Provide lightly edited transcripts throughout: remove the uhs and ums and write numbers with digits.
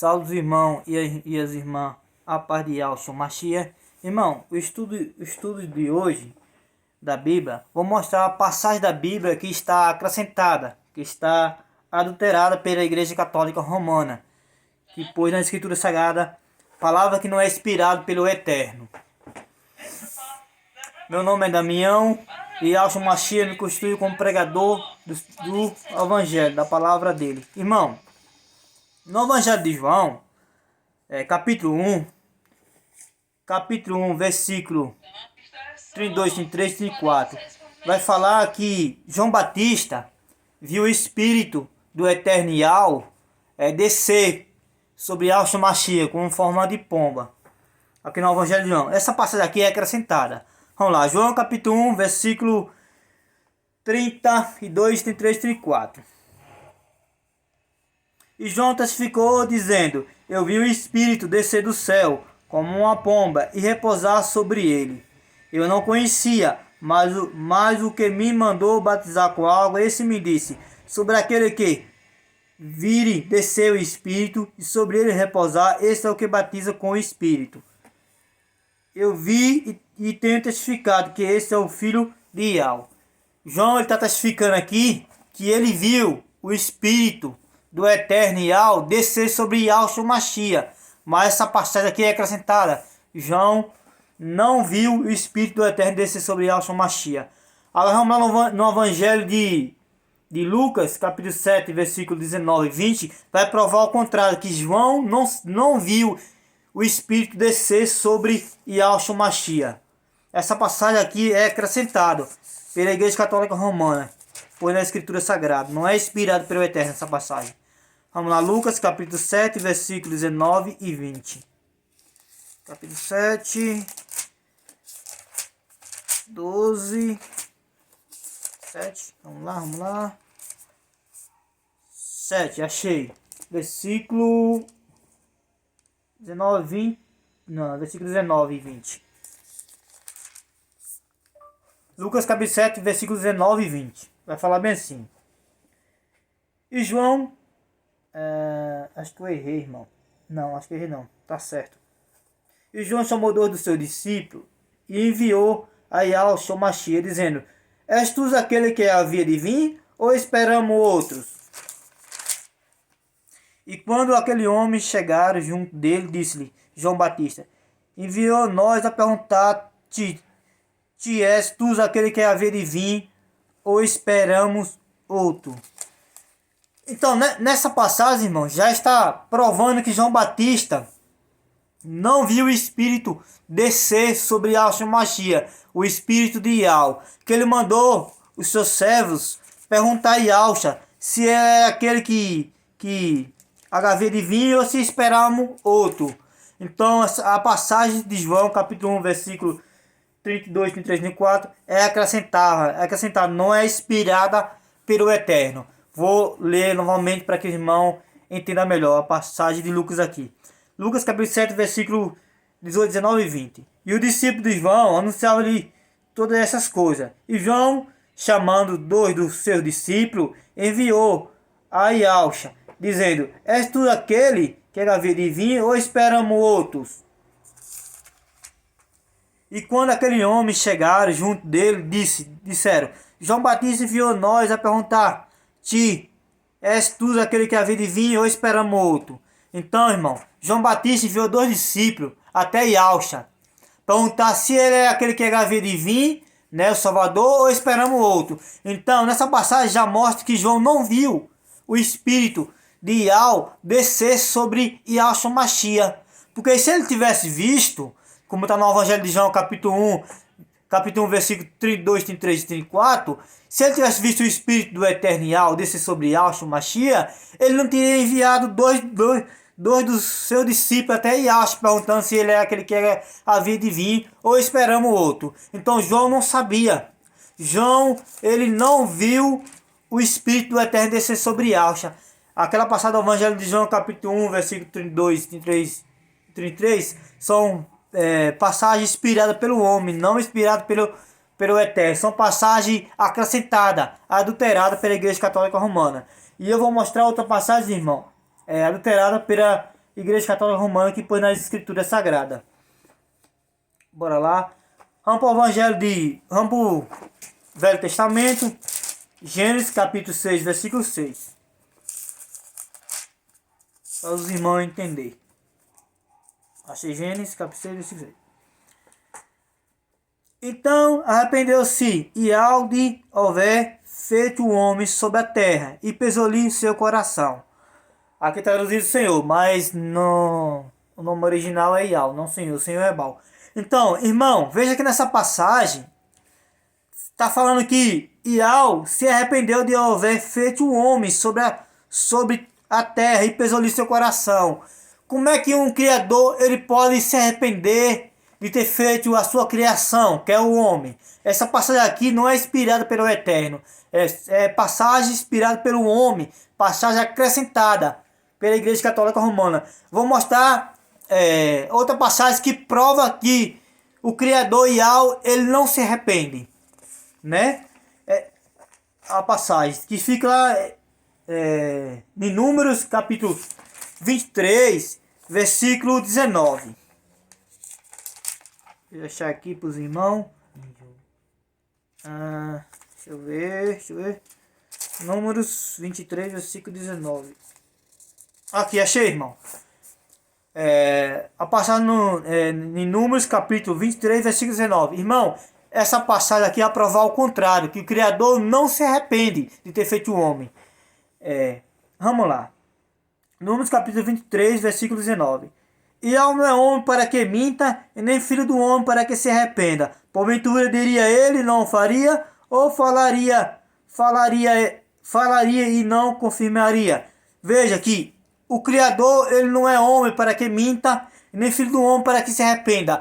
Salve os irmãos e as irmãs, a paz de Yahshua Mashiach. Irmão, o estudo de hoje da Bíblia, vou mostrar a passagem da Bíblia que está acrescentada, que está adulterada pela Igreja Católica Romana, que pôs na Escritura Sagrada, palavra que não é inspirada pelo Eterno. Meu nome é Damião e Yahshua Mashiach me constitui como pregador do Evangelho, da palavra dele. Irmão, no Evangelho de João, capítulo 1, versículo 32, 33, 34, vai falar que João Batista viu o Espírito do Eterno Yahweh descer sobre Yahshua Mashiach com forma de pomba. Aqui no Evangelho de João. Essa passagem aqui é acrescentada. Vamos lá, João capítulo 1, versículo 32, 33, 34. E João testificou dizendo: eu vi o Espírito descer do céu como uma pomba e repousar sobre ele. Eu não conhecia, mas o que me mandou batizar com água, esse me disse: sobre aquele que vire descer o Espírito e sobre ele repousar, esse é o que batiza com o Espírito. Eu vi e tenho testificado que esse é o Filho de Yahweh. João está testificando aqui que ele viu o Espírito do Eterno Yahweh descer sobre Yahshua Mashiach. Mas essa passagem aqui é acrescentada. João não viu o Espírito do Eterno descer sobre Yahshua Mashiach. Agora vamos lá no Evangelho de Lucas, capítulo 7, versículo 19 e 20. Vai provar o contrário, que João não viu o Espírito descer sobre Yahshua Mashiach. Essa passagem aqui é acrescentada pela Igreja Católica Romana, pois na Escritura Sagrada. Não é inspirado pelo Eterno essa passagem. Vamos lá, Lucas capítulo 7, versículos 19 e 20. Capítulo 7, 12, 7, vamos lá. 7, achei. Versículo 19, 20, não, versículo 19 e 20. Lucas capítulo 7, versículos 19 e 20. Vai falar bem assim. E João... acho que eu errei, irmão. Não, acho que eu errei não. Tá certo. E João chamou dois dos seus discípulos e enviou a Yahshua Mashiach, dizendo: és tu aquele que havia de vir, ou esperamos outros? E quando aquele homem chegaram junto dele, disse-lhe João Batista: enviou nós a perguntar-te, és tu aquele que havia de vir, ou esperamos outro? Então, nessa passagem, irmão, já está provando que João Batista não viu o Espírito descer sobre Yahshua Mashiach, o Espírito de Yahweh, que ele mandou os seus servos perguntar a Yahshua se é aquele que havia de vir ou se esperamos outro. Então, a passagem de João, capítulo 1, versículo 32, 33, 34, é acrescentada, não é inspirada pelo Eterno. Vou ler novamente para que o irmão entenda melhor a passagem de Lucas aqui. Lucas capítulo 7, versículo 18, 19 e 20. E o discípulo de João anunciava-lhe todas essas coisas. E João, chamando dois dos seus discípulos, enviou a Yahshua, dizendo: és tu aquele que havia de vir, ou esperamos outros? E quando aquele homem chegaram junto dele, disseram: João Batista enviou nós a perguntar: és tu aquele que havia de vir, ou esperamos outro? Então, irmão, João Batista enviou dois discípulos até Yahshua, perguntar se ele é aquele que havia de vir, né, o Salvador, ou esperamos outro. Então, nessa passagem já mostra que João não viu o Espírito de Yahweh descer sobre Yahshua Mashiach. Porque se ele tivesse visto, como está no Evangelho de João, capítulo 1, versículo 32, 33 e 34, se ele tivesse visto o Espírito do Eterno Yahweh descer sobre Yahshua Mashiach, ele não teria enviado dois dos seus discípulos até Yahshua, perguntando se ele é aquele que havia de vir, ou esperamos outro. Então João não sabia. João, ele não viu o Espírito do Eterno descer sobre Yahshua. Aquela passada do Evangelho de João, capítulo 1, versículo 32, 33, 33, são passagens inspiradas pelo homem, não inspiradas pelo Eterno. São passagens acrescentadas, adulteradas pela Igreja Católica Romana. E eu vou mostrar outra passagem, irmão, adulterada Igreja Católica Romana que pôs nas Escrituras Sagradas. Bora lá. Vamos para o Evangelho vamos para o Velho Testamento. Gênesis capítulo 6, versículo 6. Para os irmãos entenderem. Achei Gênesis capítulo 6, versículo 6. Então arrependeu-se Ial de houver feito o homem sobre a terra, e pesou-lhe seu coração. Aqui está traduzido Senhor, mas no, o nome original é Ial, não Senhor, Senhor é Baal. Então, irmão, veja que nessa passagem está falando que Ial se arrependeu de haver feito o homem sobre a terra, e pesou-lhe seu coração. Como é que um criador ele pode se arrepender de ter feito a sua criação, que é o homem? Essa passagem aqui não é inspirada pelo Eterno, é passagem inspirada pelo homem, passagem acrescentada pela Igreja Católica Romana. Vou mostrar outra passagem que prova que o Criador Ial ele não se arrepende, né? A passagem que fica lá em Números capítulo 23, versículo 19. Vou deixar aqui para os irmãos. Deixa eu ver. Números 23, versículo 19. Aqui, achei, irmão. A passagem em Números capítulo 23, versículo 19. Irmão, essa passagem aqui é a provar o contrário, que o Criador não se arrepende de ter feito o homem. Vamos lá. Números capítulo 23, versículo 19. Ial não é homem para que minta, e nem filho do homem para que se arrependa. Porventura diria ele, não faria, ou falaria e não confirmaria. Veja que o Criador ele não é homem para que minta, e nem filho do homem para que se arrependa.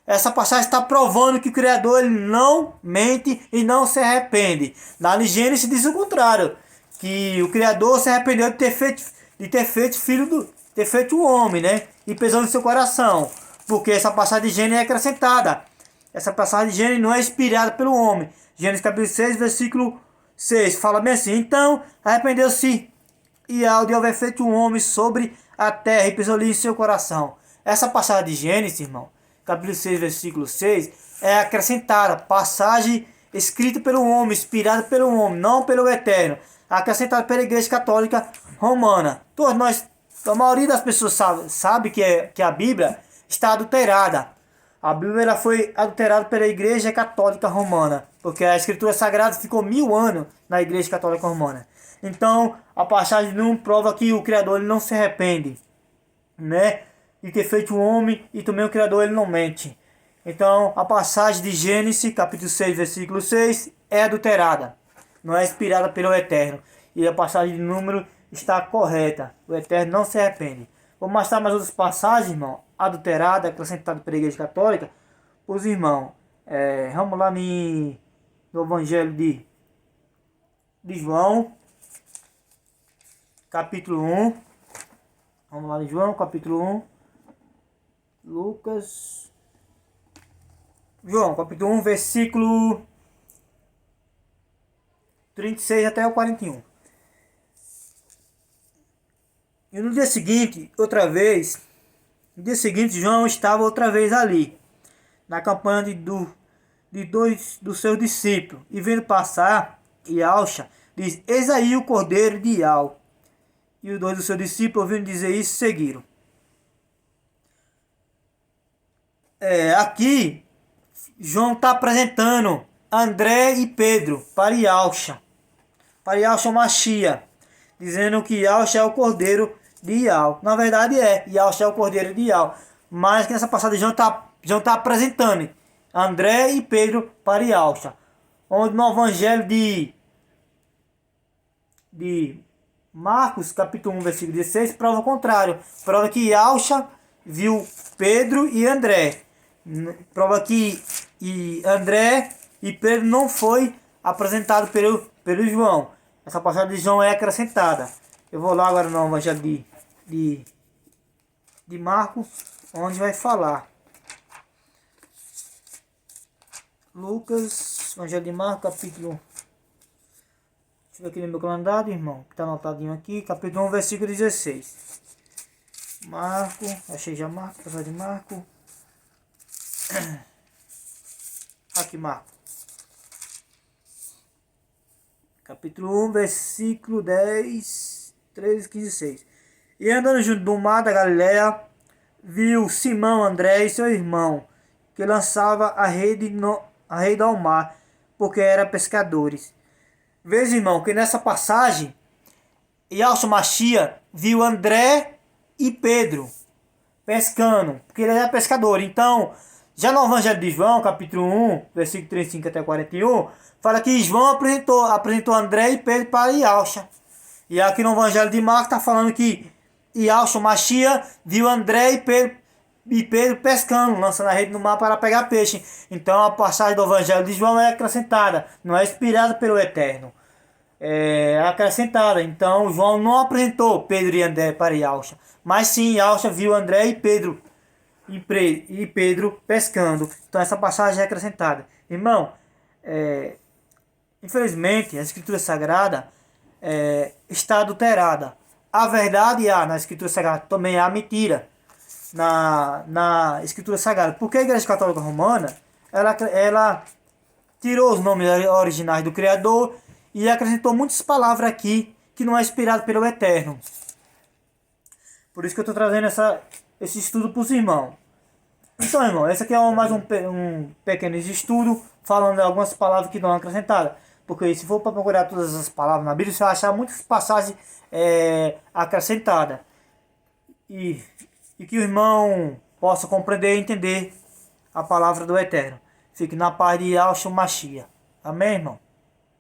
Essa passagem está provando que o Criador ele não mente e não se arrepende. Na Gênesis diz o contrário, que o Criador se arrependeu de ter feito o homem, né? E pesou no seu coração. Porque essa passagem de Gênesis é acrescentada. Essa passagem de Gênesis não é inspirada pelo homem. Gênesis capítulo 6, versículo 6. Fala bem assim. Então arrependeu-se Ial de haver feito um homem sobre a terra, e pesou-lhe em seu coração. Essa passagem de Gênesis, irmão, capítulo 6, versículo 6, é acrescentada. Passagem escrita pelo homem, inspirada pelo homem, não pelo Eterno. Acrescentada pela Igreja Católica Romana. Todos nós, a maioria das pessoas sabe que a Bíblia está adulterada. A Bíblia ela foi adulterada pela Igreja Católica Romana, porque a Escritura Sagrada ficou 1000 anos na Igreja Católica Romana. Então, a passagem não prova que o Criador ele não se arrepende, né? De ter feito o homem, e também o Criador ele não mente. Então, a passagem de Gênesis, capítulo 6, versículo 6, é adulterada. Não é inspirada pelo Eterno. E a passagem de Número está correta. O Eterno não se arrepende. Vou mostrar mais outras passagens, irmão, adulteradas, acrescentadas pela Igreja Católica, para os irmãos. Vamos lá no Evangelho de João, capítulo 1. Vamos lá em João, capítulo 1. João, capítulo 1, versículo 36 até o 41. E no dia seguinte, João estava outra vez ali, na campanha de dois dos seus discípulos, e vendo passar Ialcha, diz: eis aí o cordeiro de Ial. E os dois dos seus discípulos, ouvindo dizer isso, seguiram. Aqui, João está apresentando André e Pedro para Ialcha Machia, dizendo que Ialcha é o cordeiro de Ial. Na verdade Ialcha é o cordeiro de Ial, mas que nessa passagem João está apresentando André e Pedro para Ialcha. Onde no Evangelho de Marcos, capítulo 1, versículo 16, prova o contrário. Prova que Ialcha viu Pedro e André. Prova que André e Pedro não foi apresentado pelo João. Essa passagem de João é acrescentada. Eu vou lá agora no Evangelho de Marcos, onde vai falar. Lucas, Evangelho de Marcos, capítulo... Deixa eu ver aqui no meu calendário, irmão, que está anotadinho aqui. Capítulo 1, versículo 16. Marco, achei já Marco, passar de Marco. Aqui Marco. Capítulo 1, versículo 10, 13, 15 e 6. E andando junto do mar da Galileia, viu Simão, André e seu irmão, que lançava a rede ao mar, porque eram pescadores. Veja, irmão, que nessa passagem, Yahshua Machia viu André e Pedro pescando, porque ele era pescador. Então, já no Evangelho de João, capítulo 1, versículo 35 até 41, fala que João apresentou André e Pedro para Yahshua. E aqui no Evangelho de Marcos está falando que Yahshua Machia viu André e Pedro pescando, lançando a rede no mar para pegar peixe. Então a passagem do Evangelho de João é acrescentada, não é inspirada pelo Eterno. É acrescentada. Então João não apresentou Pedro e André para Yahshua, mas sim Yahshua viu André e Pedro pescando. Então essa passagem é acrescentada. Irmão, infelizmente a Escritura Sagrada está adulterada. A verdade há na Escritura Sagrada, também há mentira na Escritura Sagrada. Porque a Igreja Católica Romana, ela tirou os nomes originais do Criador e acrescentou muitas palavras aqui que não é inspirado pelo Eterno. Por isso que eu estou trazendo esse estudo para os irmãos. Então, irmão, esse aqui é mais um pequeno estudo falando de algumas palavras que não acrescentadas. Porque se for para procurar todas as palavras na Bíblia, você vai achar muitas passagens acrescentadas. E que o irmão possa compreender e entender a palavra do Eterno. Fique na paz de Yahshua Machia. Amém, irmão?